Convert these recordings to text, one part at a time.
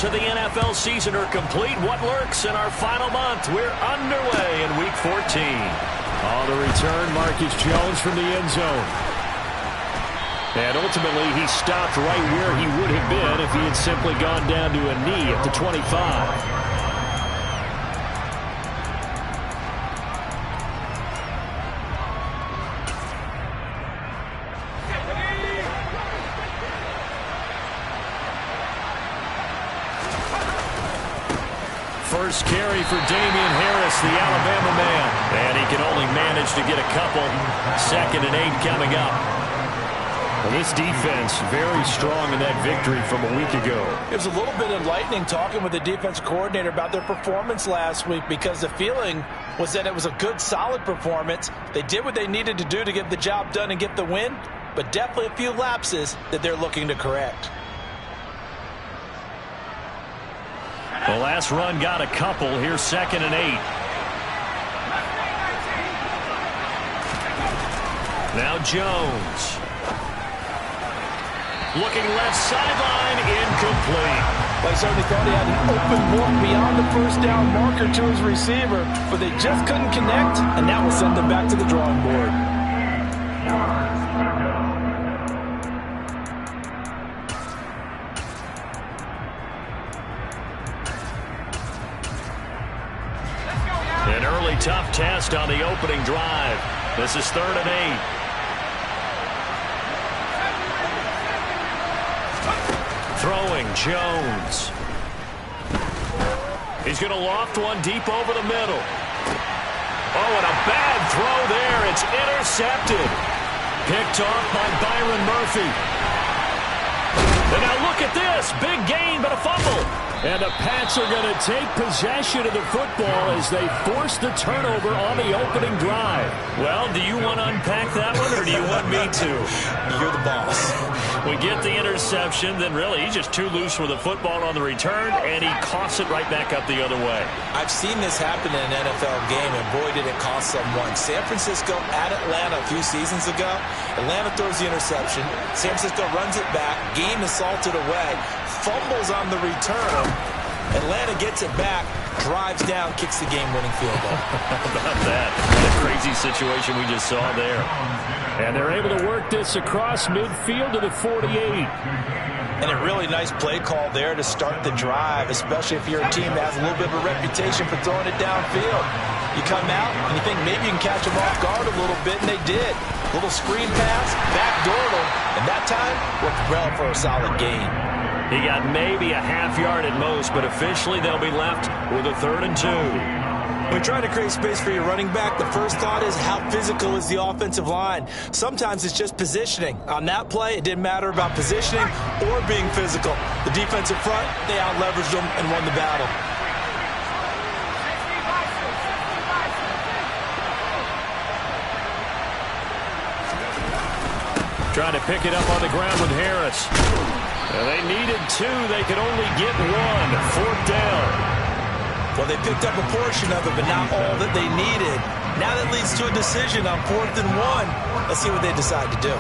of the NFL season are complete. What lurks in our final month? We're underway in Week 14. On the return, Marcus Jones from the end zone. And ultimately, he stopped right where he would have been if he had simply gone down to a knee at the 25. First carry for Damian Harris, the Alabama man. And he can only manage to get a couple. 2nd and 8 coming up. Well, this defense very strong in that victory from a week ago. It was a little bit enlightening talking with the defense coordinator about their performance last week, because the feeling was that it was a good, solid performance. They did what they needed to do to get the job done and get the win, but definitely a few lapses that they're looking to correct. The last run got a couple. Here's 2nd and 8. Now Jones. Looking left sideline, incomplete. Well, he certainly thought he had an open look beyond the first down marker to his receiver, but they just couldn't connect, and that will send them back to the drawing board. An early tough test on the opening drive. This is 3rd and 8. Throwing Jones. He's going to loft one deep over the middle. Oh, and a bad throw there. It's intercepted. Picked off by Byron Murphy. And now look at this. Big gain, but a fumble. And the Pats are going to take possession of the football as they force the turnover on the opening drive. Well, do you want to unpack that one, or do you want me to? You're the boss. We get the interception, then really he's just too loose with the football on the return, and he coughs it right back up the other way. I've seen this happen in an NFL game, and boy, did it cost someone. San Francisco at Atlanta a few seasons ago. Atlanta throws the interception. San Francisco runs it back. Game is salted away. Fumbles on the return. Atlanta gets it back, drives down, kicks the game-winning field goal. How about that? What a crazy situation we just saw there. And they're able to work this across midfield to the 48. And a really nice play call there to start the drive, especially if you're a team that has a little bit of a reputation for throwing it downfield. You come out and you think maybe you can catch them off guard a little bit, and they did. Little screen pass, backdoored them, and that time worked well for a solid gain. He got maybe a half yard at most, but officially they'll be left with a 3rd and 2. When trying to create space for your running back, the first thought is how physical is the offensive line. Sometimes it's just positioning. On that play, it didn't matter about positioning or being physical. The defensive front, they out-leveraged them and won the battle. Trying to pick it up on the ground with Harris. They needed 2. They could only get 1. 4th down. Well, they picked up a portion of it, but not all that they needed. Now that leads to a decision on 4th and 1. Let's see what they decide to do.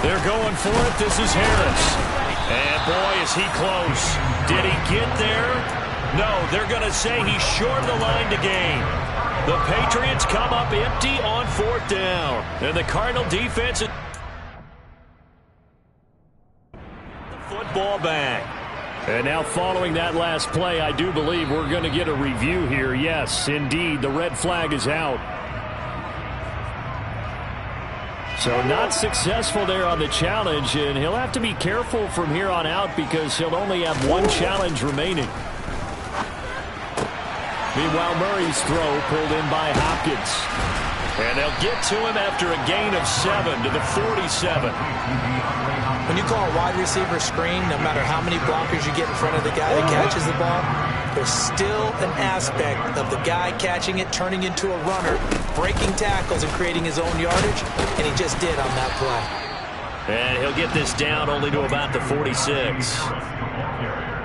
They're going for it. This is Harris. And boy, is he close. Did he get there? No, they're going to say he's short of the line to gain. The Patriots come up empty on 4th down. And the Cardinal defense is the football back. And now following that last play, I do believe we're going to get a review here. Yes, indeed, the red flag is out. So not successful there on the challenge, and he'll have to be careful from here on out because he'll only have 1 challenge remaining. Meanwhile, Murray's throw pulled in by Hopkins. And they'll get to him after a gain of 7 to the 47. When you call a wide receiver screen, no matter how many blockers you get in front of the guy that catches the ball, there's still an aspect of the guy catching it, turning into a runner, breaking tackles and creating his own yardage, and he just did on that play. And he'll get this down only to about the 46.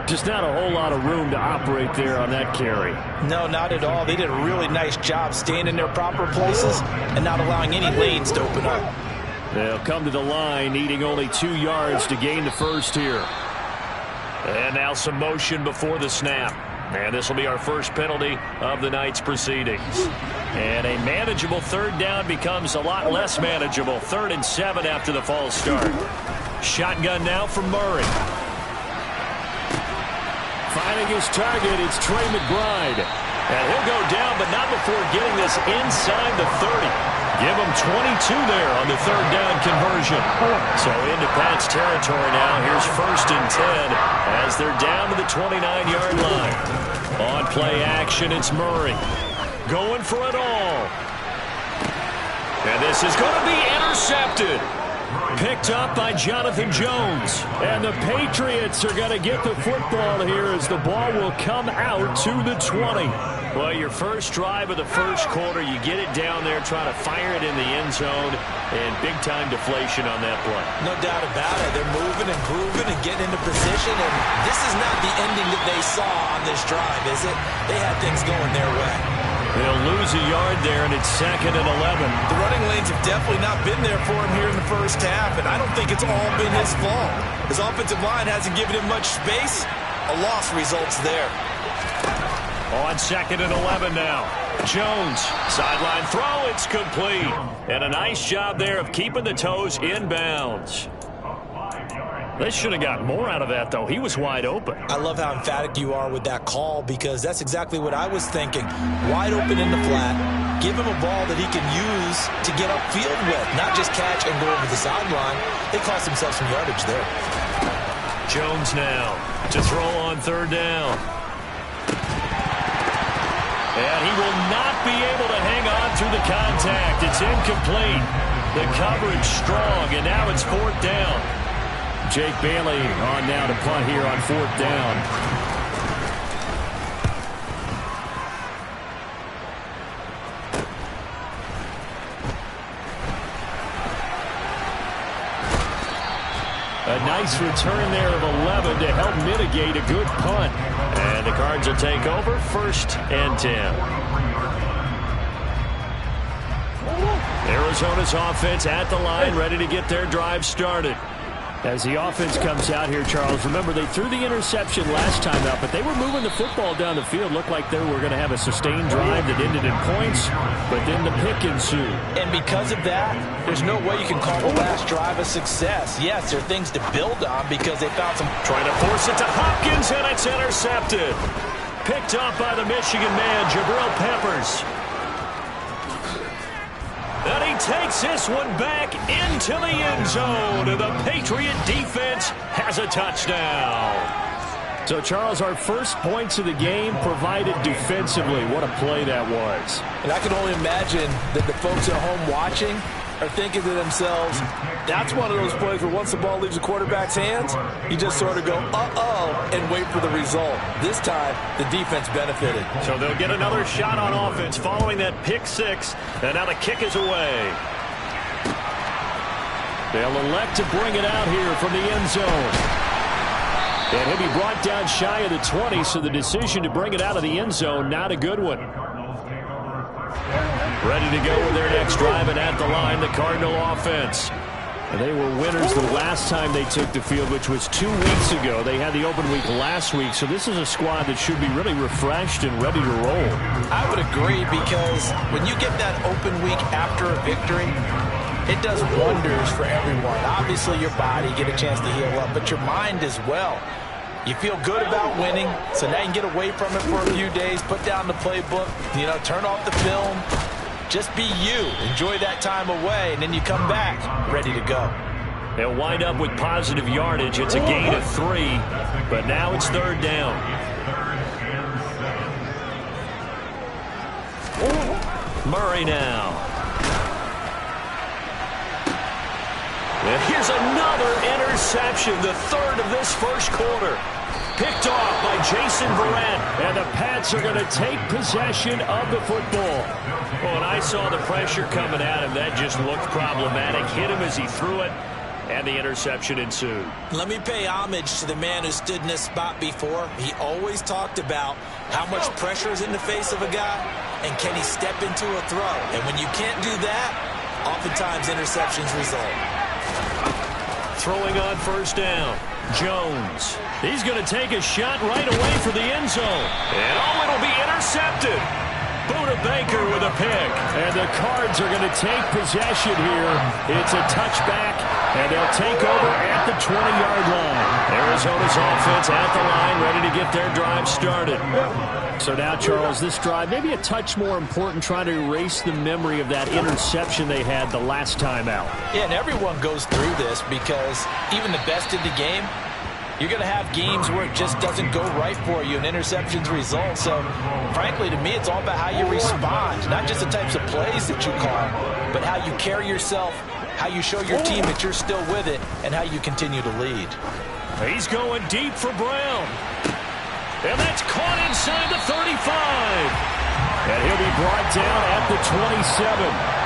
Just not a whole lot of room to operate there on that carry. No, not at all. They did a really nice job staying in their proper places and not allowing any lanes to open up. They'll come to the line, needing only 2 yards to gain the first here. And now some motion before the snap. And this will be our first penalty of the night's proceedings. And a manageable third down becomes a lot less manageable. 3rd and 7 after the false start. Shotgun now from Murray. Finding his target, it's Trey McBride. And he'll go down, but not before getting this inside the 30. Give him 22 there on the 3rd down conversion. So into Pat's territory now. Here's 1st and 10 as they're down to the 29-yard line. On play action, it's Murray. Going for it all. And this is going to be intercepted. Picked up by Jonathan Jones. And the Patriots are going to get the football here as the ball will come out to the 20. Well, your first drive of the first quarter, you get it down there, trying to fire it in the end zone, and big-time deflation on that play. No doubt about it. They're moving and grooving and getting into position, and this is not the ending that they saw on this drive, is it? They had things going their way. They'll lose a yard there, and it's 2nd and 11. The running lanes have definitely not been there for him here in the first half, and I don't think it's all been his fault. His offensive line hasn't given him much space. A loss results there. On 2nd and 11 now. Jones, sideline throw, it's complete. And a nice job there of keeping the toes in bounds. They should have got more out of that, though. He was wide open. I love how emphatic you are with that call, because that's exactly what I was thinking. Wide open in the flat. Give him a ball that he can use to get upfield with, not just catch and go over the sideline. They cost themselves some yardage there. Jones now to throw on 3rd down. And he will not be able to hang on through the contact. It's incomplete. The coverage strong, and now it's 4th down. Jake Bailey on now to punt here on 4th down. A nice return there of 11 to help mitigate a good punt. And the Cards will take over 1st and 10. Arizona's offense at the line, ready to get their drive started. As the offense comes out here, Charles, remember they threw the interception last time out, but they were moving the football down the field. Looked like they were going to have a sustained drive that ended in points, but then the pick ensued. And because of that, there's no way you can call the last drive a success. Yes, there are things to build on because they found some... Trying to force it to Hopkins, and it's intercepted. Picked up by the Michigan man, Jabril Peppers. And he takes this one back into the end zone. And the Patriot defense has a touchdown. So, Charles, our first points of the game provided defensively. What a play that was. And I can only imagine that the folks at home watching are thinking to themselves, that's one of those plays where once the ball leaves the quarterback's hands, you just sort of go, uh-oh, and wait for the result. This time, the defense benefited. So they'll get another shot on offense following that pick 6, and now the kick is away. They'll elect to bring it out here from the end zone. And he'll be brought down shy of the 20, so the decision to bring it out of the end zone, not a good one. Ready to go with their next drive, and at the line, the Cardinal offense. And they were winners the last time they took the field, which was 2 weeks ago. They had the open week last week, so this is a squad that should be really refreshed and ready to roll. I would agree, because when you get that open week after a victory, it does wonders for everyone. Obviously, your body, get a chance to heal up, but your mind as well. You feel good about winning, so now you can get away from it for a few days, put down the playbook, turn off the film. Just be you. Enjoy that time away, and then you come back ready to go. They'll wind up with positive yardage. It's a gain of 3, but now it's 3rd down. Murray now. And here's another interception, the 3rd of this first quarter. Picked off by Jason Verrett. And the Pats are going to take possession of the football. Well, when I saw the pressure coming at him, that just looked problematic. Hit him as he threw it, and the interception ensued. Let me pay homage to the man who stood in this spot before. He always talked about how much pressure is in the face of a guy, and can he step into a throw. And when you can't do that, oftentimes interceptions result. Throwing on first down. Jones. He's going to take a shot right away for the end zone. And oh, it'll be intercepted. Buda Baker with a pick. And the Cards are going to take possession here. It's a touchback, and they'll take over at the 20-yard line. Arizona's offense at the line, ready to get their drive started. So now, Charles, this drive maybe a touch more important, trying to erase the memory of that interception they had the last time out. Yeah, and everyone goes through this because even the best in the game, you're going to have games where it just doesn't go right for you and interceptions result. So, frankly, to me, it's all about how you respond, not just the types of plays that you call, but how you carry yourself, how you show your team that you're still with it, and how you continue to lead. He's going deep for Brown. And that's caught inside the 35. And he'll be brought down at the 27.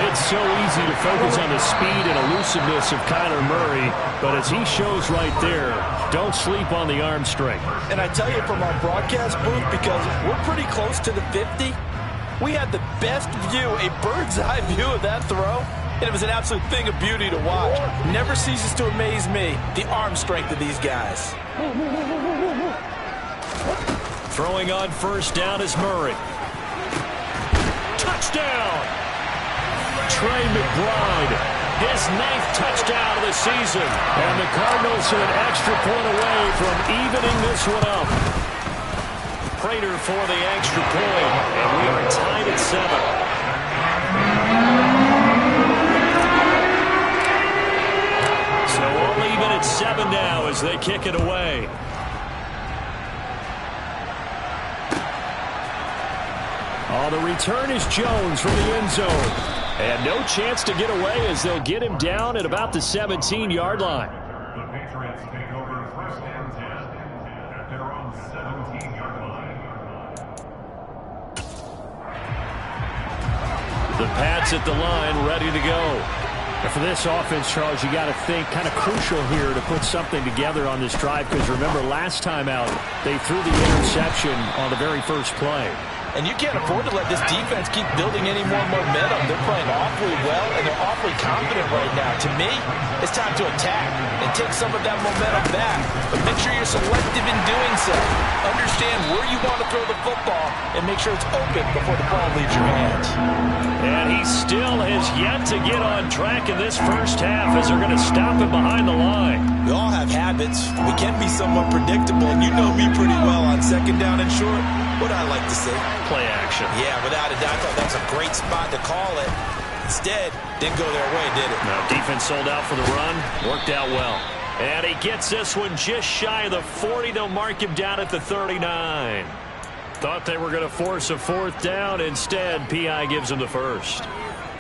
It's so easy to focus on the speed and elusiveness of Kyler Murray, but as he shows right there, don't sleep on the arm strength. And I tell you from our broadcast booth, because we're pretty close to the 50, we had the best view, a bird's eye view of that throw, and it was an absolute thing of beauty to watch. Never ceases to amaze me, the arm strength of these guys. Throwing on first down is Murray. Touchdown! Trey McBride, his 9th touchdown of the season. And the Cardinals are an extra point away from evening this one up. Prater for the extra point, and we are tied at 7. So all even at 7 now as they kick it away. Oh, the return is Jones from the end zone. And no chance to get away as they'll get him down at about the 17-yard line. The Patriots take over first and 10 at their own 17-yard line. The Pats at the line, ready to go. And for this offense, Charles, you got to think kind of crucial here to put something together on this drive, because remember last time out, they threw the interception on the very first play. And you can't afford to let this defense keep building any more momentum. They're playing awfully well, and they're awfully confident right now. To me, it's time to attack and take some of that momentum back. But make sure you're selective in doing so. Understand where you want to throw the football and make sure it's open before the ball leaves your hands. And he still has yet to get on track in this first half as they're going to stop him behind the line. We all have habits. We can be somewhat predictable, and you know me pretty well on second down and short. What I like to see. Play action. Yeah, without a doubt, I thought that was a great spot to call it. Instead, didn't go their way, did it? No, defense sold out for the run. Worked out well. And he gets this one just shy of the 40. They'll mark him down at the 39. Thought they were going to force a fourth down. Instead, P.I. gives him the first.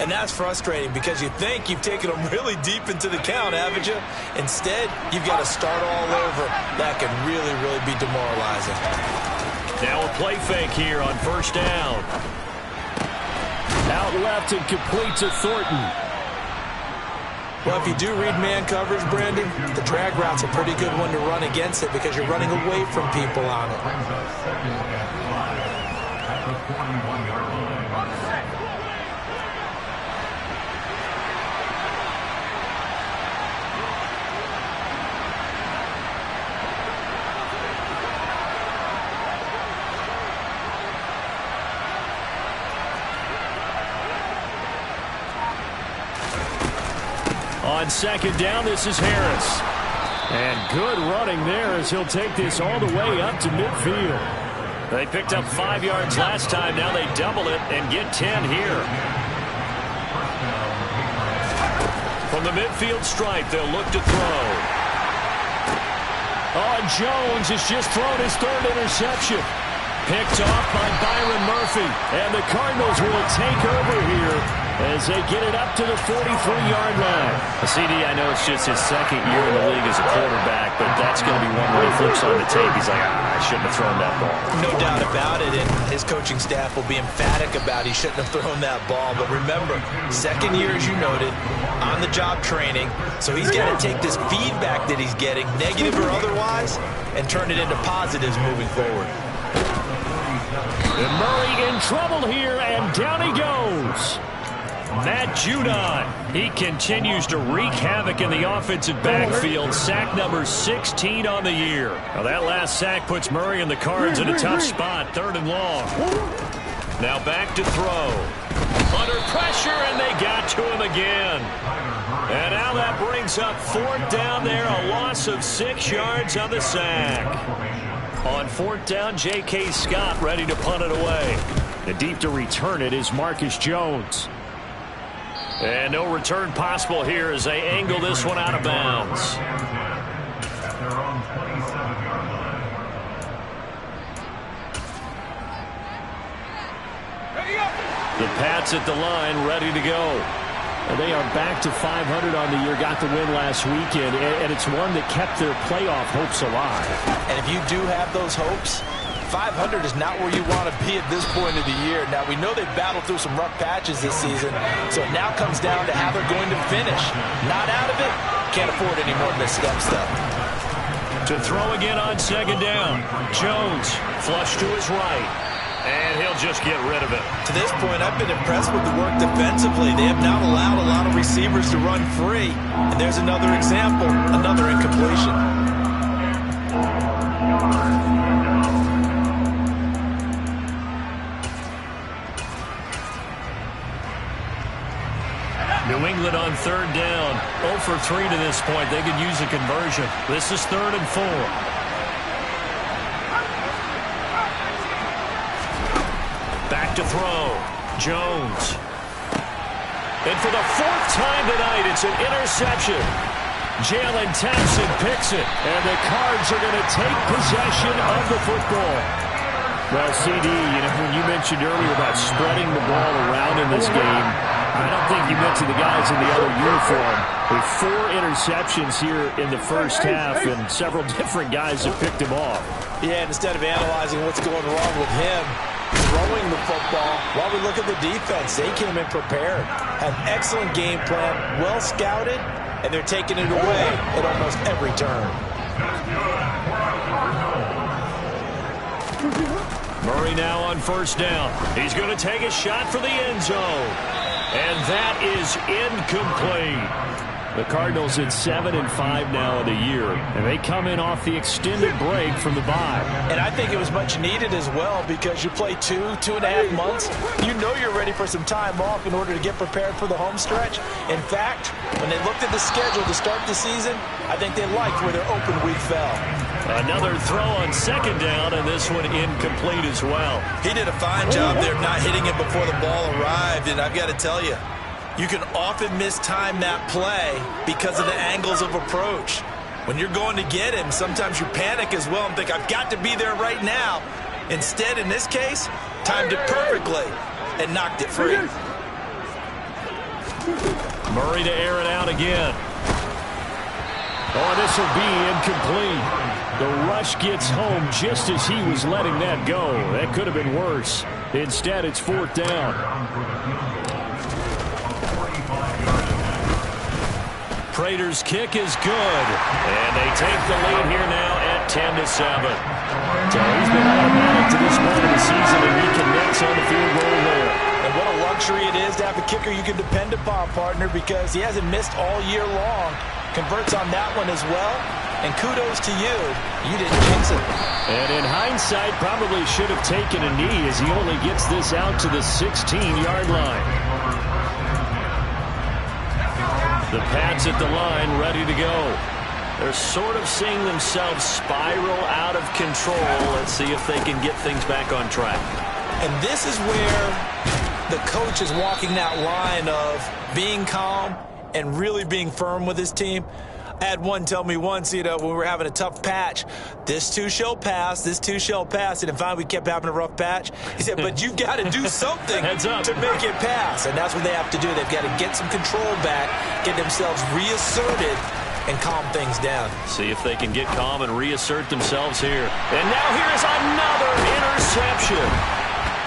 And that's frustrating because you think you've taken them really deep into the count, haven't you? Instead, you've got to start all over. That can really, really be demoralizing. Now a play fake here on first down. Out left and complete to Thornton. Well, if you do read man coverage, Brandon, the drag route's a pretty good one to run against it because you're running away from people on it. On second down, this is Harris. And good running there as he'll take this all the way up to midfield. They picked up 5 yards last time. Now they double it and get 10 here. From the midfield stripe, they'll look to throw. Oh, Jones has just thrown his third interception. Picked off by Byron Murphy. And the Cardinals will take over here as they get it up to the 43-yard line. CD, I know it's just his second year in the league as a quarterback, but that's going to be one where he flips on the tape. He's like, I shouldn't have thrown that ball. No doubt about it, and his coaching staff will be emphatic about he shouldn't have thrown that ball. But remember, second year, as you noted, on-the-job training, so he's got to take this feedback that he's getting, negative or otherwise, and turn it into positives moving forward. And Murray in trouble here, and down he goes. Matt Judon, he continues to wreak havoc in the offensive backfield. Sack number 16 on the year. Now that last sack puts Murray and the Cards in a tough spot, 3rd and long. Now back to throw. Under pressure, and they got to him again. And now that brings up 4th down there, a loss of 6 yards on the sack. On 4th down, J.K. Scott ready to punt it away. The deep to return it is Marcus Jones. And no return possible here as they angle this one out of bounds. The Pats at the line ready to go. And they are back to 500 on the year, got the win last weekend, and it's one that kept their playoff hopes alive. And if you do have those hopes, 500 is not where you want to be at this point of the year. Now, we know they've battled through some rough patches this season, so it now comes down to how they're going to finish. Not out of it, can't afford any more missteps, though. To throw again on 2nd down. Jones, flush to his right, and he'll just get rid of it. To this point, I've been impressed with the work defensively. They have not allowed a lot of receivers to run free. And there's another example, another incompletion. New England on 3rd down. 0 for 3 to this point. They could use a conversion. This is 3rd and 4. Back to throw. Jones. And for the 4th time tonight, it's an interception. Jalen Thompson picks it. And the Cards are going to take possession of the football. Well, CD, when you mentioned earlier about spreading the ball around in this game, I don't think you mentioned the guys in the other uniform. With 4 interceptions here in the first half, and several different guys have picked him off. Yeah, and instead of analyzing what's going wrong with him throwing the football, while we look at the defense, they came in prepared, had excellent game plan, well scouted, and they're taking it away at almost every turn. Murray now on 1st down. He's going to take a shot for the end zone. And that is incomplete. The Cardinals at 7-5 now of the year, and they come in off the extended break from the bye. And I think it was much needed as well, because you play 2.5 months. You know you're ready for some time off in order to get prepared for the home stretch. In fact, when they looked at the schedule to start the season, I think they liked where their open week fell. Another throw on 2nd down, and this one incomplete as well. He did a fine job there of not hitting it before the ball arrived, and I've got to tell you, you can often mistime that play because of the angles of approach. When you're going to get him, sometimes you panic as well and think, I've got to be there right now. Instead, in this case, timed it perfectly and knocked it free. Murray to air it out again. Oh, this will be incomplete. The rush gets home just as he was letting that go. That could have been worse. Instead, it's 4th down. Prater's kick is good. And they take the lead here now at 10-7. So he's been automatic to this point of the season, and he connects on the field goal there. And what a luxury it is to have a kicker you can depend upon, partner, because he hasn't missed all year long. Converts on that one as well. And kudos to you. You didn't jinx it. And in hindsight, probably should have taken a knee as he only gets this out to the 16-yard line. The Pats at the line, ready to go. They're sort of seeing themselves spiral out of control. Let's see if they can get things back on track. And this is where the coach is walking that line of being calm and really being firm with his team. I had one tell me once, when we were having a tough patch, this too shall pass, this too shall pass. And finally we kept having a rough patch. He said, but you've got to do something to make it pass. And that's what they have to do. They've got to get some control back, get themselves reasserted, and calm things down. See if they can get calm and reassert themselves here. And now here's another interception.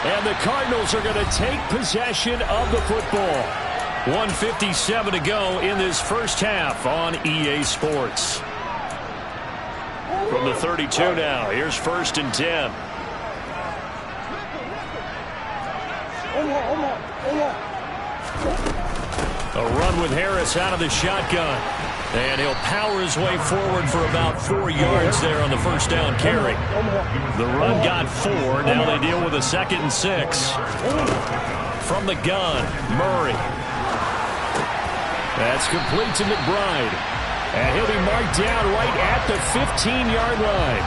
And the Cardinals are going to take possession of the football. 1:57 to go in this first half on EA Sports. From the 32 now, here's 1st and 10. A run with Harris out of the shotgun. And he'll power his way forward for about 4 yards there on the first down carry. The run got 4. Now they deal with a 2nd and 6. From the gun, Murray. That's complete to McBride. And he'll be marked down right at the 15-yard line.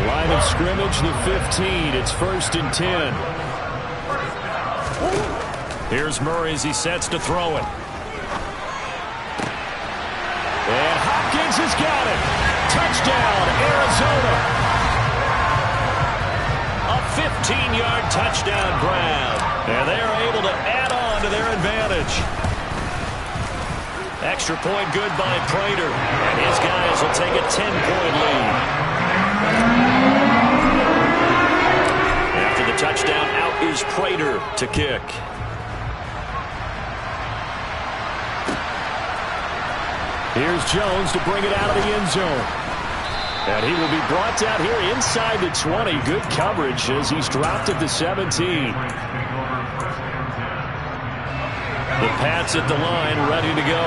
Line of scrimmage, the 15. It's 1st and 10. Here's Murray as he sets to throw it. And Hopkins has got it. Touchdown, Arizona. A 15-yard touchdown grab. And they're able to add on to their advantage. Extra point good by Prater. And his guys will take a 10-point lead. After the touchdown, out is Prater to kick. Here's Jones to bring it out of the end zone. And he will be brought down here inside the 20. Good coverage as he's dropped at the 17. The Pats at the line, ready to go.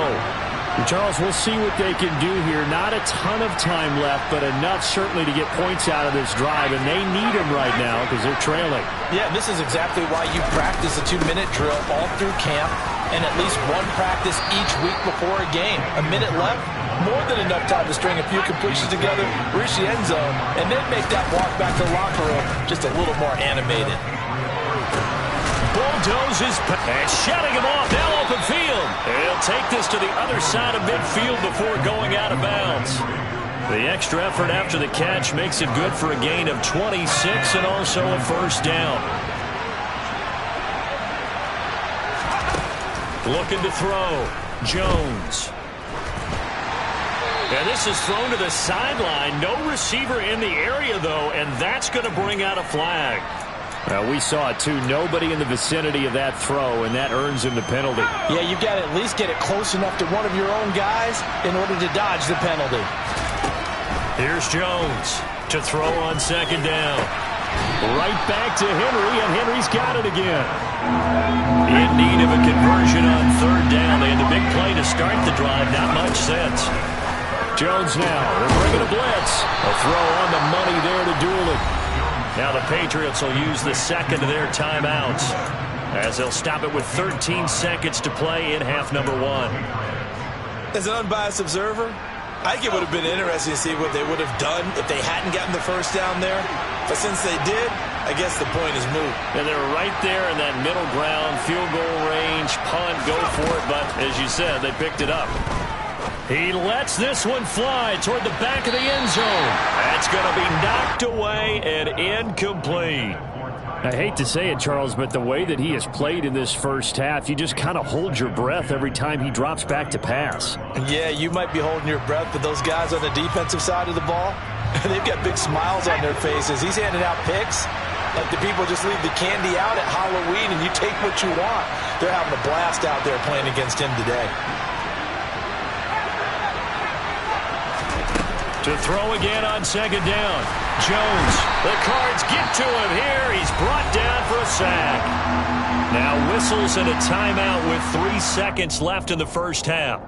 Charles, we'll see what they can do here. Not a ton of time left, but enough certainly to get points out of this drive, and they need them right now because they're trailing. Yeah, this is exactly why you practice a 2-minute drill all through camp and at least one practice each week before a game. A minute left, more than enough time to string a few completions together, reach the end zone, and then make that walk back to the locker room just a little more animated. Bulldozes and shutting him off. Now open field. He'll take this to the other side of midfield before going out of bounds. The extra effort after the catch makes it good for a gain of 26 and also a first down. Looking to throw. Jones. And this is thrown to the sideline. No receiver in the area, though, and that's going to bring out a flag. We saw it, too. Nobody in the vicinity of that throw, and that earns him the penalty. Yeah, you've got to at least get it close enough to one of your own guys in order to dodge the penalty. Here's Jones to throw on 2nd down. Right back to Henry, and Henry's got it again. In need of a conversion on 3rd down. They had the big play to start the drive. Not much sense. Jones now. They're bringing a blitz. A throw on the money there to Doolin. Now the Patriots will use the 2nd of their timeouts as they'll stop it with 13 seconds to play in half number 1. As an unbiased observer, I think it would have been interesting to see what they would have done if they hadn't gotten the first down there. But since they did, I guess the point is moot. And they're right there in that middle ground, field goal range, punt, go for it. But as you said, they picked it up. He lets this one fly toward the back of the end zone. That's going to be knocked away and incomplete. I hate to say it, Charles, but the way that he has played in this first half, you just kind of hold your breath every time he drops back to pass. Yeah, you might be holding your breath, but those guys on the defensive side of the ball, they've got big smiles on their faces. He's handing out picks like the people just leave the candy out at Halloween and you take what you want. They're having a blast out there playing against him today. To throw again on 2nd down. Jones, the Cards get to him here. He's brought down for a sack. Now whistles and a timeout with 3 seconds left in the first half.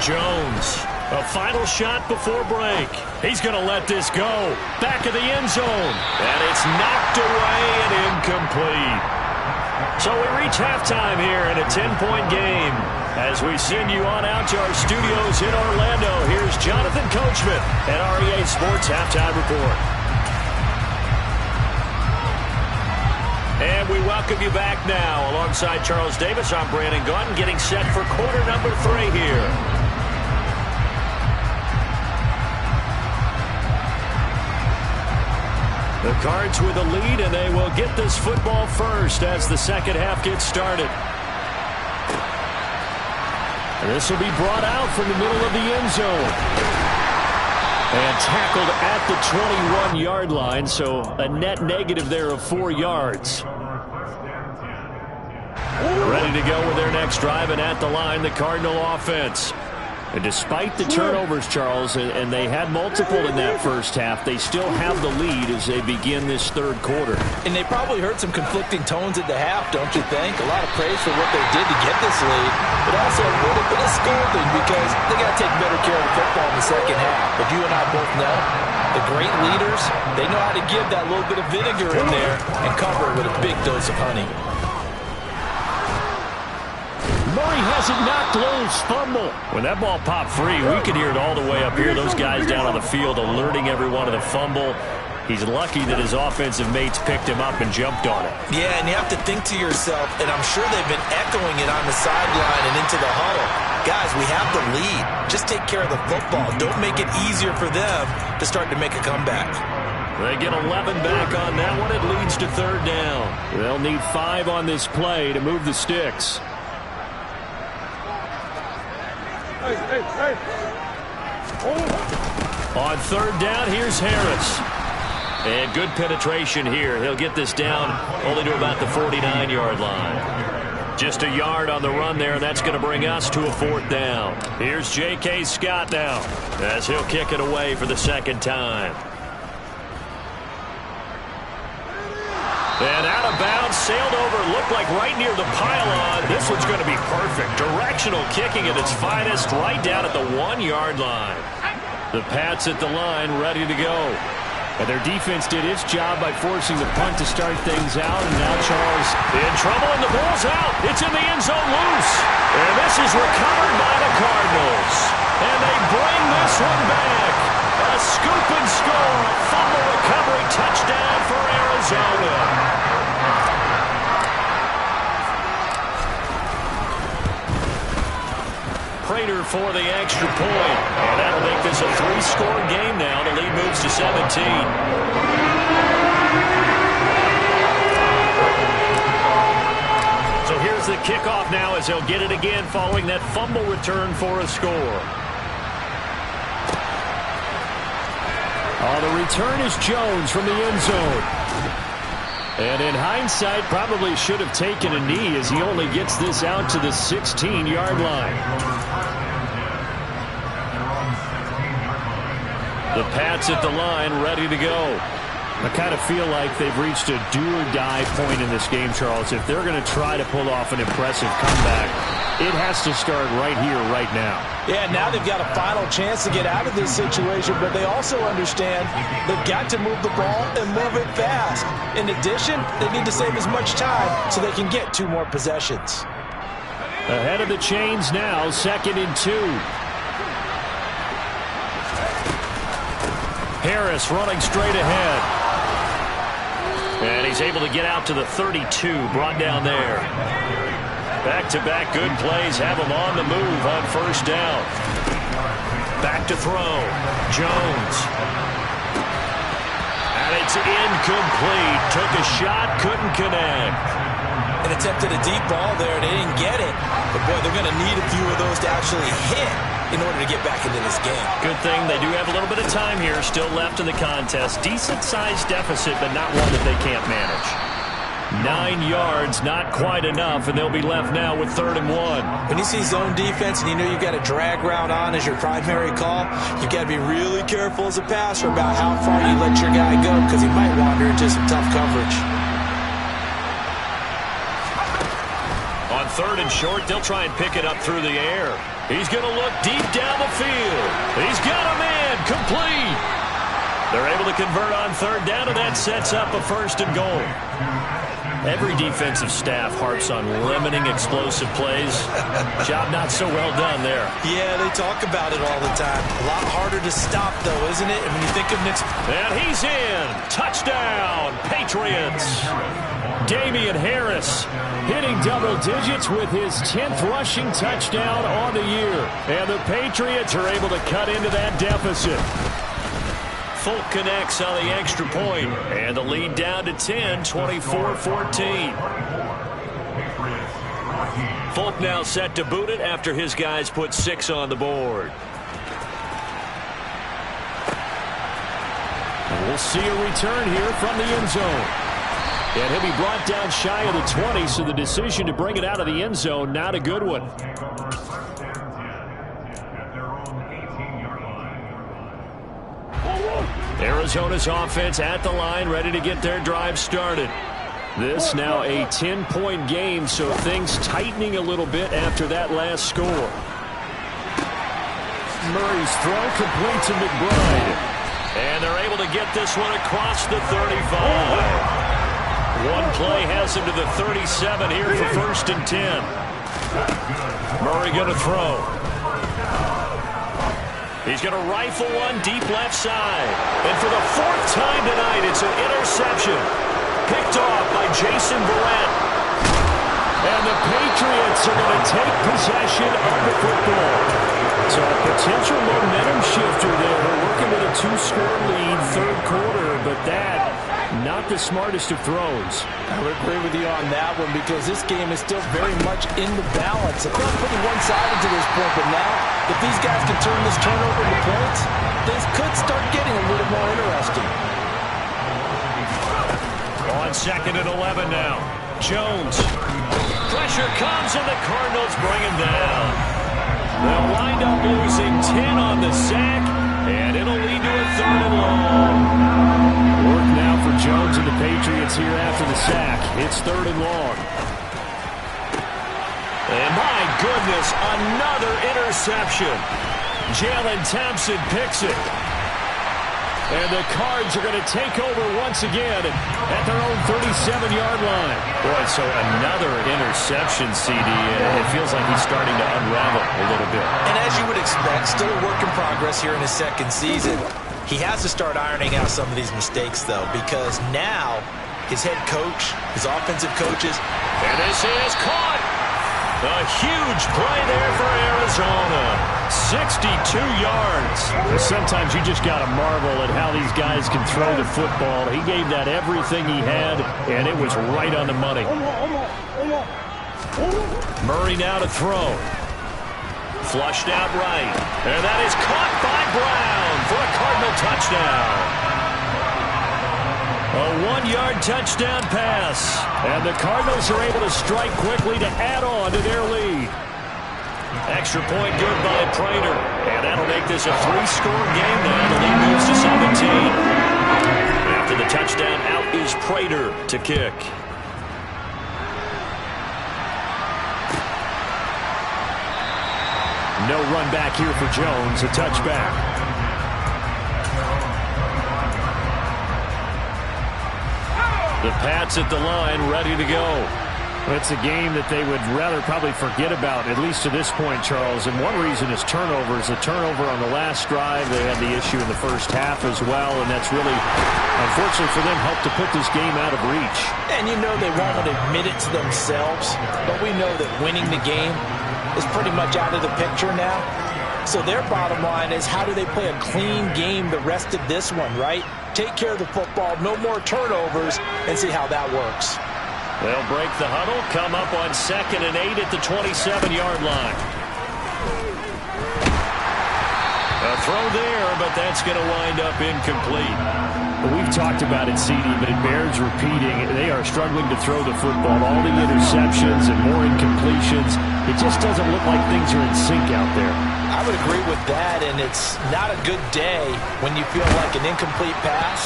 Jones, a final shot before break. He's going to let this go. Back of the end zone. And it's knocked away and incomplete. So we reach halftime here in a 10-point game. As we send you on out to our studios in Orlando, here's Jonathan Coachman at REA Sports Halftime Report. And we welcome you back now. Alongside Charles Davis, I'm Brandon Gaudin, getting set for quarter number 3 here. The Cards with a lead, and they will get this football first as the second half gets started. And this will be brought out from the middle of the end zone. And tackled at the 21-yard line, so a net negative there of 4 yards. Ready to go with their next drive, and at the line, the Cardinal offense. And despite the turnovers, Charles, and they had multiple in that first half, they still have the lead as they begin this third quarter. And they probably heard some conflicting tones at the half, don't you think? A lot of praise for what they did to get this lead, but also a little bit of scolding because they got to take better care of the football in the second half. But you and I both know the great leaders, they know how to give that little bit of vinegar in there and cover it with a big dose of honey. Murray has it knocked loose. Fumble. When that ball popped free, we could hear it all the way up here. Those guys down on the field alerting everyone of the fumble. He's lucky that his offensive mates picked him up and jumped on it. Yeah, and you have to think to yourself, and I'm sure they've been echoing it on the sideline and into the huddle. Guys, we have the lead. Just take care of the football. Don't make it easier for them to start to make a comeback. They get 11 back on that one. It leads to third down. They'll need 5 on this play to move the sticks. On third down, here's Harris. And good penetration here. He'll get this down only to about the 49-yard line. Just a yard on the run there, and that's going to bring us to a fourth down. Here's J.K. Scott now as he'll kick it away for the second time. And out of bounds, sailed over, looked like right near the pylon. This one's going to be perfect. Directional kicking at its finest, right down at the 1-yard line. The Pats at the line, ready to go. And their defense did its job by forcing the punt to start things out. And now Charles in trouble, and the ball's out. It's in the end zone loose. And this is recovered by the Cardinals. And they bring this one back. A scoop and score, a fumble recovery touchdown for Arizona. Prater for the extra point. And that'll make this a 3-score game now. The lead moves to 17. So here's the kickoff now as he'll get it again following that fumble return for a score. The return is Jones from the end zone. And in hindsight, probably should have taken a knee as he only gets this out to the 16-yard line. The Pats at the line, ready to go. I kind of feel like they've reached a do-or-die point in this game, Charles. If they're going to try to pull off an impressive comeback, it has to start right here, right now. Yeah, now they've got a final chance to get out of this situation, but they also understand they've got to move the ball and move it fast. In addition, they need to save as much time so they can get 2 more possessions. Ahead of the chains now, 2nd and 2. Harris running straight ahead. And he's able to get out to the 32, brought down there. Back-to-back good plays have him on the move on first down. Back to throw. Jones. And it's incomplete. Took a shot, couldn't connect. And attempted a deep ball there, and they didn't get it. But, boy, they're going to need a few of those to actually hit in order to get back into this game. Good thing they do have a little bit of time here still left in the contest. Decent-sized deficit, but not one that they can't manage. 9 yards, not quite enough, and they'll be left now with 3rd and 1. When you see zone defense and you know you've got a drag route on as your primary call, you've got to be really careful as a passer about how far you let your guy go because he might wander into some tough coverage. On 3rd and short, they'll try and pick it up through the air. He's going to look deep down the field. He's got a man complete. They're able to convert on third down, and that sets up a 1st and goal. Every defensive staff harps on limiting explosive plays. Job not so well done there. Yeah, they talk about it all the time. A lot harder to stop, though, isn't it? And when you think of Nick's... And he's in. Touchdown, Patriots. Damian Harris hitting double digits with his 10th rushing touchdown on the year. And the Patriots are able to cut into that deficit. Folk connects on the extra point, and the lead down to 10, 24-14. Folk now set to boot it after his guys put 6 on the board. And we'll see a return here from the end zone. And he'll be brought down shy of the 20, so the decision to bring it out of the end zone, not a good one. Arizona's offense at the line, ready to get their drive started. This now a 10-point game, so things tightening a little bit after that last score. Murray's throw complete to McBride. And they're able to get this one across the 35. One play has him to the 37 here for 1st and 10. Murray going to throw. He's going to rifle one deep left side. And for the 4th time tonight, it's an interception. Picked off by Jason Verrett. And the Patriots are going to take possession of the football. So a potential momentum shifter there. We're working with a 2-score lead, 3rd quarter, but that, not the smartest of throws. I would agree with you on that one because this game is still very much in the balance. It feels pretty one-sided to this point, but now, if these guys can turn this turnover into points, things could start getting a little more interesting. On 2nd and 11 now. Jones. Pressure comes, and the Cardinals bring him down. They'll wind up losing 10 on the sack, and it'll lead to a 3rd and long. Work now for Jones and the Patriots here after the sack. It's 3rd and long. And my goodness, another interception. Jalen Thompson picks it. And the Cards are going to take over once again at their own 37-yard line. Boy, so another interception, CD. It feels like he's starting to unravel a little bit. And as you would expect, still a work in progress here in his 2nd season. He has to start ironing out some of these mistakes, though, because now his head coach, his offensive coaches. And this is caught. A huge play there for Arizona. 62 yards. Sometimes you just got to marvel at how these guys can throw the football. He gave that everything he had, and it was right on the money. Murray now to throw. Flushed out right. And that is caught by Brown for a Cardinal touchdown. A 1-yard touchdown pass. And the Cardinals are able to strike quickly to add on to their lead. Extra point good by Prater. And that'll make this a 3-score game now. The lead moves to 17. After the touchdown, out is Prater to kick. No run back here for Jones. A touchback. The Pats at the line, ready to go. It's a game that they would rather probably forget about, at least to this point, Charles. And one reason is turnovers. The turnover on the last drive, they had the issue in the first half as well, and that's really, unfortunately for them, helped to put this game out of reach. And you know they won't admit it to themselves, but we know that winning the game is pretty much out of the picture now. So their bottom line is, how do they play a clean game the rest of this one, right? Take care of the football, no more turnovers, and see how that works. They'll break the huddle, come up on 2nd and 8 at the 27-yard line. A throw there, but that's going to wind up incomplete. We've talked about it, CD, but it bears repeating. They are struggling to throw the football. All the interceptions and more incompletions. It just doesn't look like things are in sync out there. I would agree with that, and it's not a good day when you feel like an incomplete pass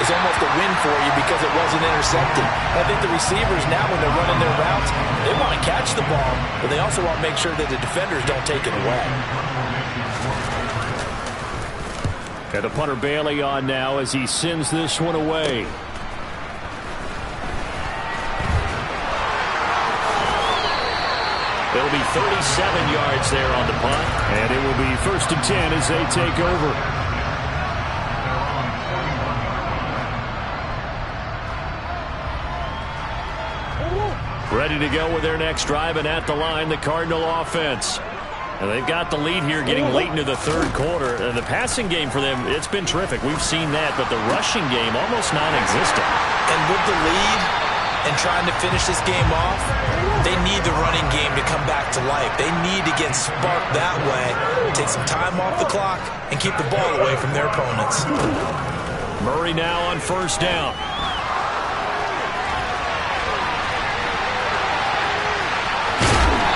is almost a win for you because it wasn't intercepted. I think the receivers now, when they're running their routes, they want to catch the ball, but they also want to make sure that the defenders don't take it away. And the punter Bailey on now as he sends this one away. It'll be 37 yards there on the punt. And it will be 1st and 10 as they take over. Ready to go with their next drive, and at the line, the Cardinal offense. And they've got the lead here getting late into the 3rd quarter. And the passing game for them, it's been terrific. We've seen that, but the rushing game almost non-existent. And with the lead and trying to finish this game off, they need the running game to come back to life. They need to get sparked that way, take some time off the clock, and keep the ball away from their opponents. Murray now on 1st down.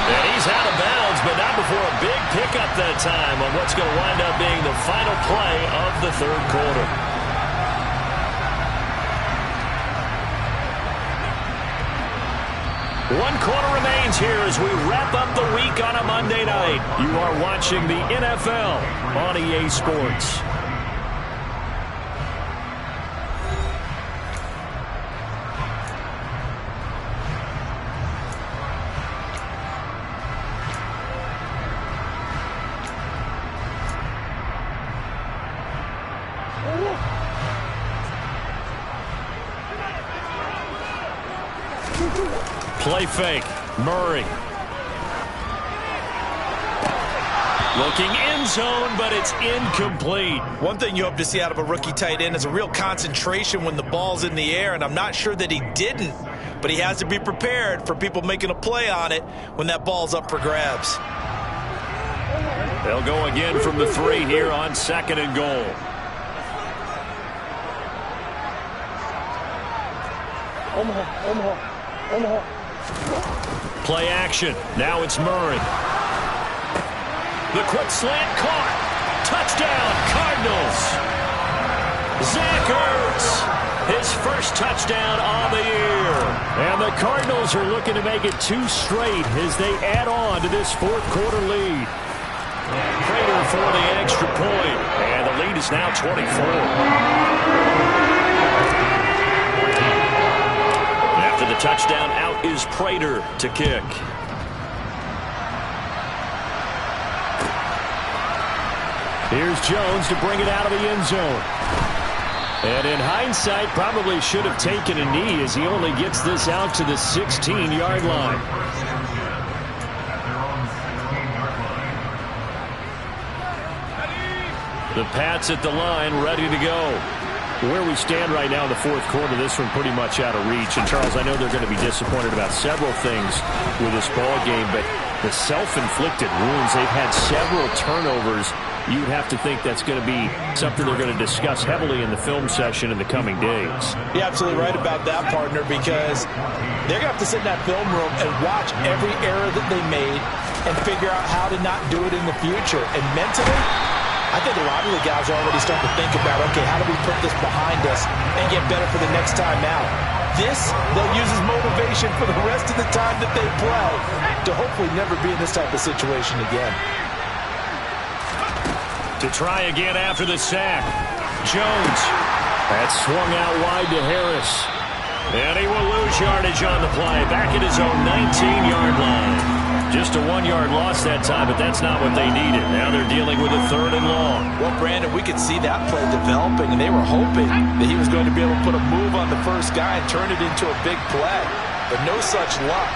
And he's out of bounds, but not before a big pickup that time on what's going to wind up being the final play of the 3rd quarter. One quarter remains here as we wrap up the week on a Monday night. You are watching the NFL on EA Sports. Play fake. Murray. Looking end zone, but it's incomplete. One thing you hope to see out of a rookie tight end is a real concentration when the ball's in the air, and I'm not sure that he didn't, but he has to be prepared for people making a play on it when that ball's up for grabs. They'll go again from the 3 here on 2nd and goal. Omaha. Play action. Now it's Murray. The quick slant caught. Touchdown, Cardinals. Zach Ertz, his first touchdown on the year. And the Cardinals are looking to make it 2 straight as they add on to this 4th quarter lead. Prater for the extra point. And the lead is now 24. After the touchdown, out is Prater to kick. Here's Jones to bring it out of the end zone. And in hindsight, probably should have taken a knee as he only gets this out to the 16-yard line. The Pats at the line, ready to go. Where we stand right now in the 4th quarter, this one pretty much out of reach. And, Charles, I know they're going to be disappointed about several things with this ball game, but the self-inflicted wounds, they've had several turnovers. You'd have to think that's going to be something they're going to discuss heavily in the film session in the coming days. You're absolutely right about that, partner, because they're going to have to sit in that film room and watch every error that they made and figure out how to not do it in the future. And mentally, I think a lot of the guys are already starting to think about, okay, how do we put this behind us and get better for the next time out? This, they'll use as motivation for the rest of the time that they play to hopefully never be in this type of situation again. To try again after the sack. Jones. That's swung out wide to Harris. And he will lose yardage on the play. Back at his own 19-yard line. Just a 1-yard loss that time, but that's not what they needed. Now they're dealing with a 3rd and long. Well, Brandon, we could see that play developing, and they were hoping that he was going to be able to put a move on the first guy and turn it into a big play. But no such luck.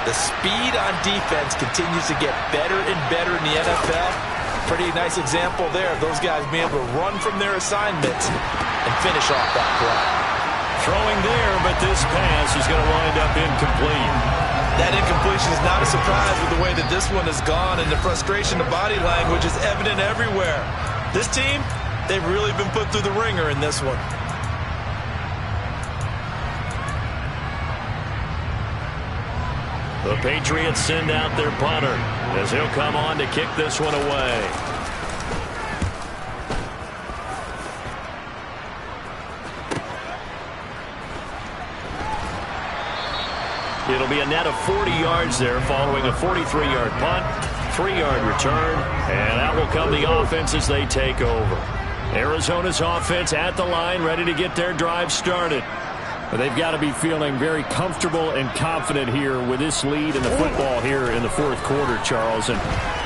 The speed on defense continues to get better and better in the NFL. Pretty nice example there of those guys being able to run from their assignments and finish off that play. Throwing there, but this pass is going to wind up incomplete. That incompletion is not a surprise with the way that this one has gone, and the frustration of body language is evident everywhere. This team, they've really been put through the ringer in this one. The Patriots send out their punter as he'll come on to kick this one away. It'll be a net of 40 yards there following a 43-yard punt, 3-yard return, and out will come the offense as they take over. Arizona's offense at the line, ready to get their drive started. But they've got to be feeling very comfortable and confident here with this lead in the football here in the fourth quarter, Charles. And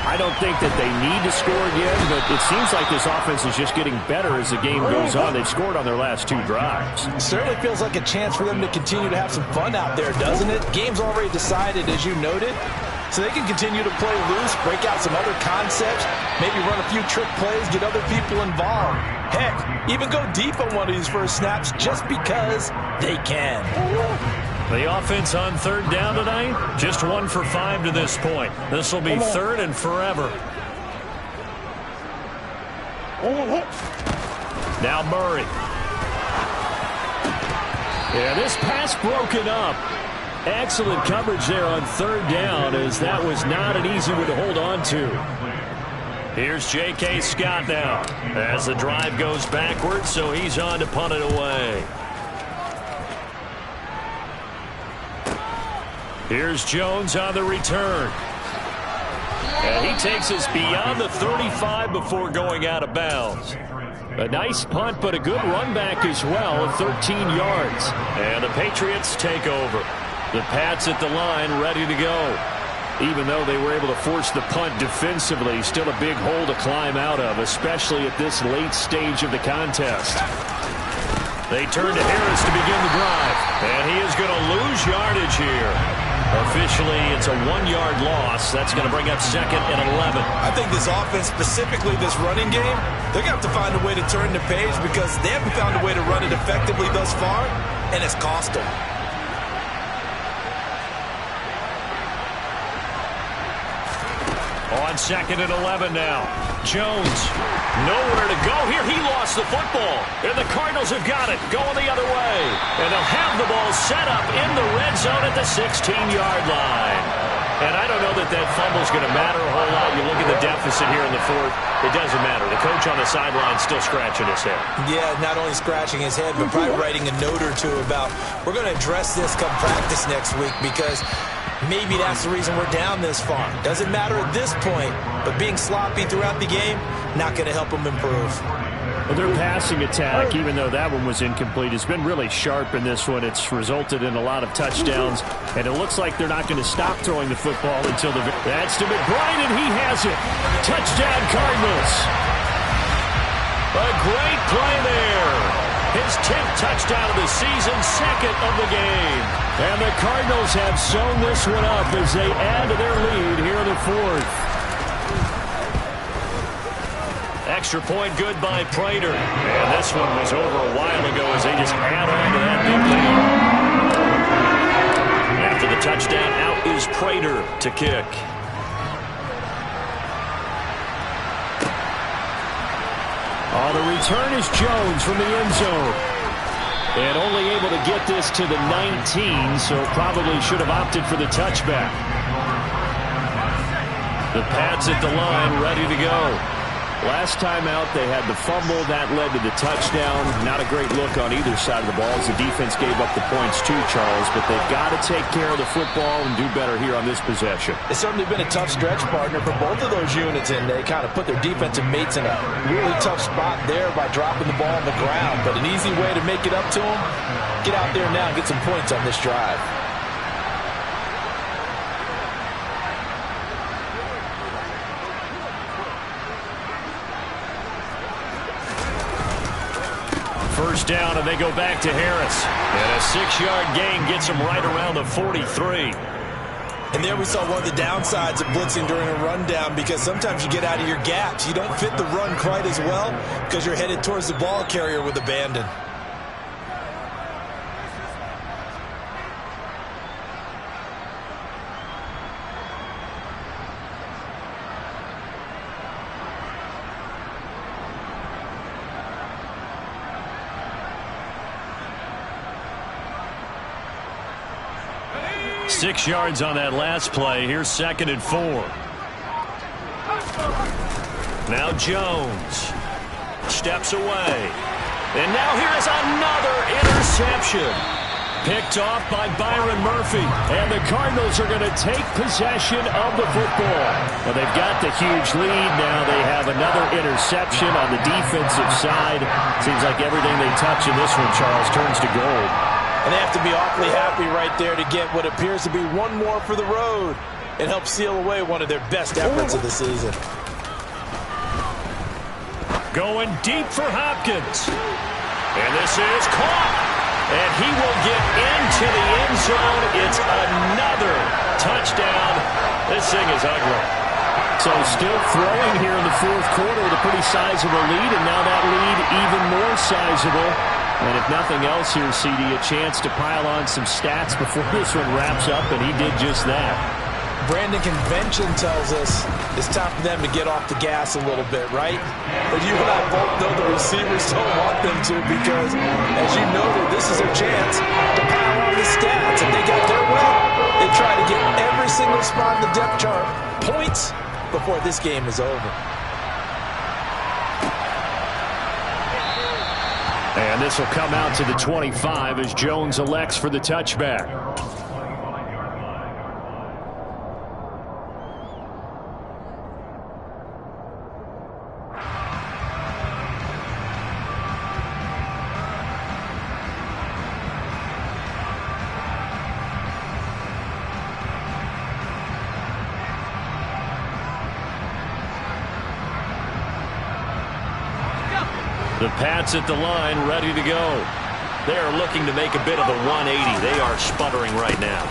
I don't think that they need to score again, but it seems like this offense is just getting better as the game goes on. They've scored on their last 2 drives. It certainly feels like a chance for them to continue to have some fun out there, doesn't it? Game's already decided, as you noted. So they can continue to play loose, break out some other concepts, maybe run a few trick plays, get other people involved. Heck, even go deep on one of these first snaps just because they can. The offense on third down tonight, just 1 for 5 to this point. This will be third and forever. Now Murray. Yeah, this pass broken up. Excellent coverage there on third down, as that was not an easy one to hold on to. Here's J.K. Scott now as the drive goes backwards, so he's on to punt it away. Here's Jones on the return. And he takes us beyond the 35 before going out of bounds. A nice punt, but a good run back as well at 13 yards. And the Patriots take over. The Pats at the line, ready to go. Even though they were able to force the punt defensively, still a big hole to climb out of, especially at this late stage of the contest. They turn to Harris to begin the drive, and he is going to lose yardage here. Officially, it's a 1-yard loss. That's going to bring up second and 11. I think this offense, specifically this running game, they're going to have to find a way to turn the page because they haven't found a way to run it effectively thus far, and it's cost them. On second and 11 now. Jones, nowhere to go here. He lost the football, and the Cardinals have got it, going the other way. And they'll have the ball set up in the red zone at the 16-yard line. And I don't know that that fumble's going to matter a whole lot. You look at the deficit here in the fourth, it doesn't matter. The coach on the sideline still scratching his head. Yeah, not only scratching his head, but probably writing a note or two about, we're going to address this come practice next week because maybe that's the reason we're down this far. Doesn't matter at this point, but being sloppy throughout the game, not going to help them improve. Well, their passing attack, even though that one was incomplete, has been really sharp in this one. It's resulted in a lot of touchdowns, and it looks like they're not going to stop throwing the football until the... That's to McBride, and he has it. Touchdown, Cardinals. A great play there. His 10th touchdown of the season, second of the game. And the Cardinals have sewn this one up as they add to their lead here in the fourth. Extra point good by Prater. And this one was over a while ago as they just add on to that big lead. After the touchdown, out is Prater to kick. On the return is Jones from the end zone. And only able to get this to the 19, so probably should have opted for the touchback. The Pats at the line, ready to go. Last time out, they had the fumble. That led to the touchdown. Not a great look on either side of the ball as the defense gave up the points too, Charles. But they've got to take care of the football and do better here on this possession. It's certainly been a tough stretch, partner, for both of those units, and they kind of put their defensive mates in a really tough spot there by dropping the ball on the ground. But an easy way to make it up to them, get out there now and get some points on this drive. First down, and they go back to Harris. And a 6-yard gain gets him right around the 43. And there we saw one of the downsides of blitzing during a rundown, because sometimes you get out of your gaps. You don't fit the run quite as well because you're headed towards the ball carrier with abandon. Six yards on that last play. Here's second and 4. Now Jones steps away. And now here is another interception. Picked off by Byron Murphy. And the Cardinals are going to take possession of the football. Well, they've got the huge lead now. They have another interception on the defensive side. Seems like everything they touch in this one, Charles, turns to gold. And they have to be awfully happy right there to get what appears to be one more for the road and help seal away one of their best efforts of the season. Going deep for Hopkins. And this is caught. And he will get into the end zone. It's another touchdown. This thing is ugly. So still throwing here in the fourth quarter with a pretty sizable lead, and now that lead even more sizable. And if nothing else here, CD, a chance to pile on some stats before this one wraps up, and he did just that. Brandon, convention tells us it's time for them to get off the gas a little bit, right? But you and I both know the receivers don't want them to, because, as you noted, this is their chance to pile on the stats. If they got their way, they try to get every single spot in the depth chart points before this game is over. And this will come out to the 25 as Jones elects for the touchback. The Pats at the line, ready to go. They are looking to make a bit of a 180. They are sputtering right now.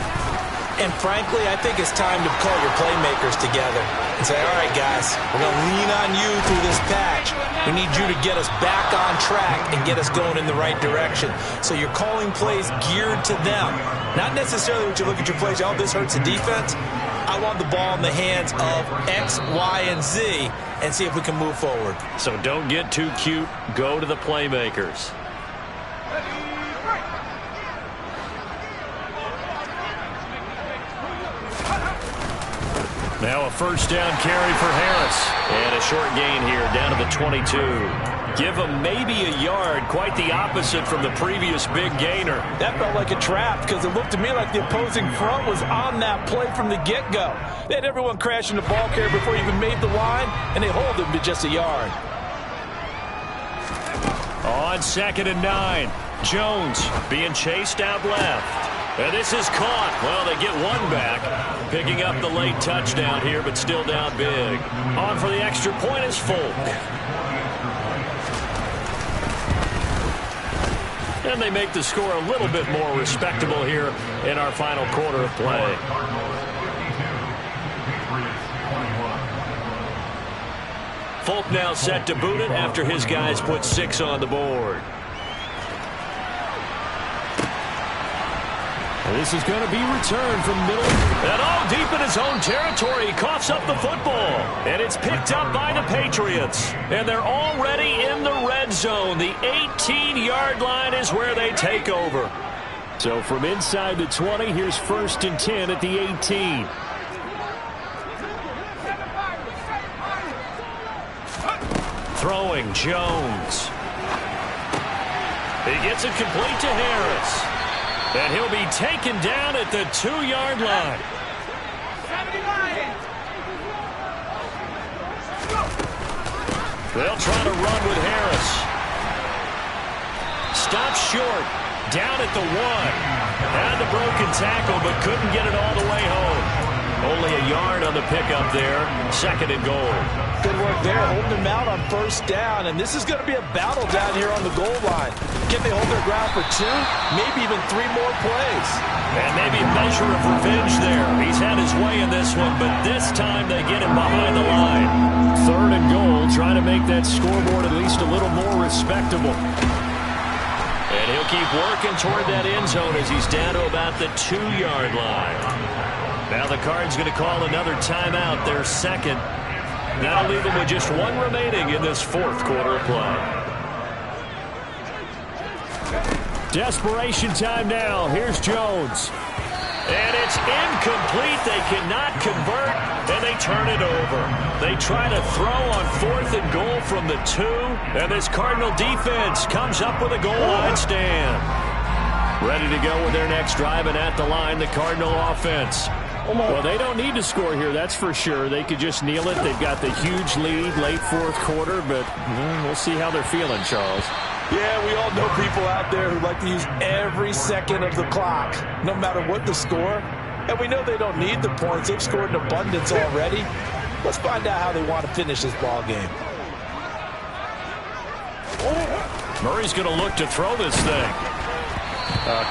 And frankly, I think it's time to call your playmakers together and say, all right, guys, we're going to lean on you through this patch. We need you to get us back on track and get us going in the right direction. So you're calling plays geared to them. Not necessarily what you look at your plays, oh, this hurts the defense. I want the ball in the hands of X, Y, and Z and see if we can move forward. So don't get too cute. Go to the playmakers. Now a first down carry for Harris. And a short gain here down to the 22. Give him maybe a yard, quite the opposite from the previous big gainer. That felt like a trap because it looked to me like the opposing front was on that play from the get-go. They had everyone crashing the ball carrier before he even made the line, and they hold him to just a yard. On 2nd and 9, Jones being chased out left. And this is caught. Well, they get one back, picking up the late touchdown here, but still down big. On for the extra point is Folk. And they make the score a little bit more respectable here in our final quarter of play. Folk now set to boot it after his guys put 6 on the board. This is going to be returned from middle. And all deep in his own territory. He coughs up the football. And it's picked up by the Patriots. And they're already in the red zone. The 18-yard line is where they take over. So from inside the 20, here's 1st and 10 at the 18. Throwing Jones. He gets it complete to Harris. And he'll be taken down at the 2-yard line. They'll try to run with Harris. Stops short. Down at the 1. Had the broken tackle, but couldn't get it all the way home. Only a yard on the pickup there. 2nd and goal. Good work there, holding them out on 1st down. And this is going to be a battle down here on the goal line. Can they hold their ground for 2, maybe even 3 more plays? And maybe a measure of revenge there. He's had his way in this one, but this time they get him behind the line. 3rd and goal, trying to make that scoreboard at least a little more respectable. And he'll keep working toward that end zone as he's down to about the 2-yard line. Now the Cards going to call another timeout, their 2nd. That'll leave them with just 1 remaining in this 4th quarter of play. Desperation time now. Here's Jones. And it's incomplete. They cannot convert, and they turn it over. They try to throw on 4th and goal from the 2, and this Cardinal defense comes up with a goal line stand. Ready to go with their next drive, and at the line, the Cardinal offense. Well, they don't need to score here, that's for sure. They could just kneel it. They've got the huge lead late fourth quarter, but we'll see how they're feeling, Charles. Yeah, we all know people out there who like to use every second of the clock, no matter what the score. And we know they don't need the points. They've scored in abundance already. Let's find out how they want to finish this ball game. Murray's going to look to throw this thing.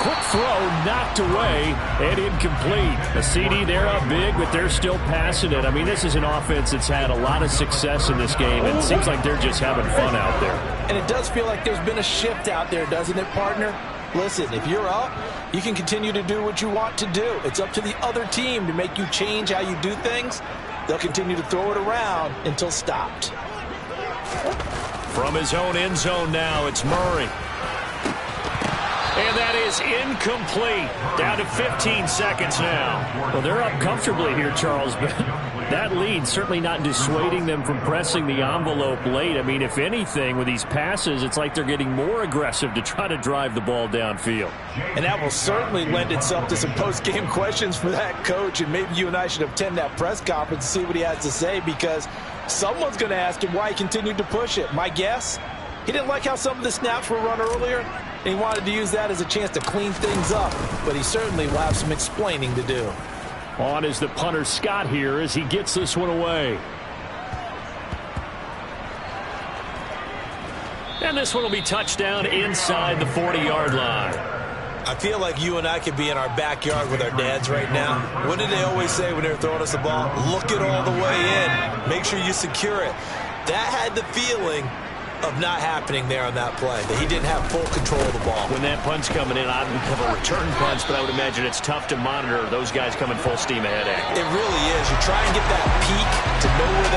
Quick throw, knocked away, and incomplete. A CD, they're up big, but they're still passing it. I mean, this is an offense that's had a lot of success in this game, and it seems like they're just having fun out there. And it does feel like there's been a shift out there, doesn't it, partner? Listen, if you're up, you can continue to do what you want to do. It's up to the other team to make you change how you do things. They'll continue to throw it around until stopped. From his own end zone now, it's Murray. And that is incomplete. Down to 15 seconds now. Well, they're up comfortably here, Charles, but that lead certainly not dissuading them from pressing the envelope late. I mean, if anything, with these passes, it's like they're getting more aggressive to try to drive the ball downfield. And that will certainly lend itself to some post-game questions for that coach, and maybe you and I should attend that press conference and see what he has to say, because someone's going to ask him why he continued to push it. My guess, he didn't like how some of the snaps were run earlier, and he wanted to use that as a chance to clean things up, but he certainly will have some explaining to do. On is the punter Scott here as he gets this one away. And this one will be touchdown inside the 40-yard line. I feel like you and I could be in our backyard with our dads right now. What did they always say when they were throwing us the ball? Look it all the way in. Make sure you secure it. That had the feeling of not happening there on that play, that he didn't have full control of the ball. When that punch coming in, I would have a return punch, but I would imagine it's tough to monitor those guys coming full steam ahead at you. It really is. You try and get that peak to know where they